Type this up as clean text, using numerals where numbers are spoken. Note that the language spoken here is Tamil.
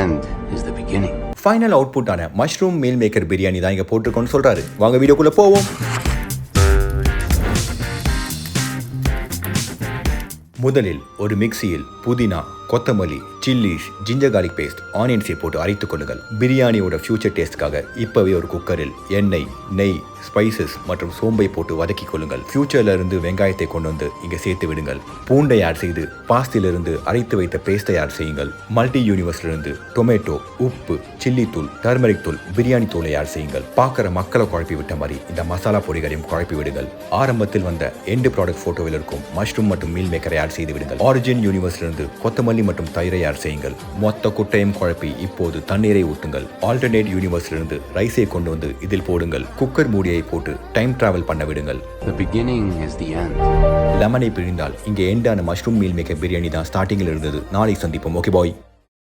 end is the beginning. Final output ஆன மஷ்ரூம் மீல் மேக்கர் பிரியாணி தான் இங்க போட்டிருக்கோன்னு சொல்றாரு. வாங்க வீடியோக்குள்ள போவோம். முதலில் ஒரு மிக்சியில் புதினா, கொத்தமல்லி, சில்லிஸ், ஜிஞ்சர் கார்லிக் பேஸ்ட், ஆனியன்ஸை போட்டு அரைத்துக் கொள்ளுங்கள். பிரியாணியோட ஃபியூச்சர் டேஸ்ட்காக இப்பவே ஒரு குக்கரில் எண்ணெய், நெய், ஸ்பைசஸ் மற்றும் சோம்பை போட்டு வதக்கிக் கொள்ளுங்கள். ஃபியூச்சர்ல இருந்து வெங்காயத்தை கொண்டு வந்து இங்க சேர்த்து விடுங்கள். பூண்டை ஆட் செய்து பாஸ்திலிருந்து அரைத்து வைத்த பேஸ்டை ஆட் செய்யுங்கள். மல்டி யூனிவர்ஸ்ல இருந்து டொமேட்டோ, உப்பு, சில்லி தூள், டர்மரிக் தூள், பிரியாணி தூளை ஆட் செய்யுங்கள். பார்க்குற மக்களை குழப்பி விட்ட மாதிரி இந்த மசாலா பொடிகளையும் குழப்பி விடுங்கள். ஆரம்பத்தில் வந்த எண்டு ப்ராடக்ட் போட்டோவில் இருக்கும் மஷ்ரூம் மற்றும் மீல் மேக்கரை ஆட் செய்து விடுங்கள். ஆரிஜின் யூனிவர்ஸ்ல இருந்து கொத்தமல்லி மற்றும் தயிரை ஆட் செய்யுங்கள். மொத்த குட்டையும் குழப்பி இப்போது தண்ணீரை ஊற்றுங்கள். ஆல்டர்னேட் யூனிவர்ஸ்லிருந்து ரைஸை கொண்டு வந்து இதில் போடுங்கள். குக்கர் மூடியை போட்டு டைம் டிராவல் பண்ண விடுங்கள். The beginning is the end. லெமனை பிழிந்தால் இங்கே எண்டான மஷ்ரூம் மீல் மேக்கர் பிரியாணி தான் ஸ்டார்டிங்கில் இருந்தது. நாளை சந்திப்போம். Okay bye.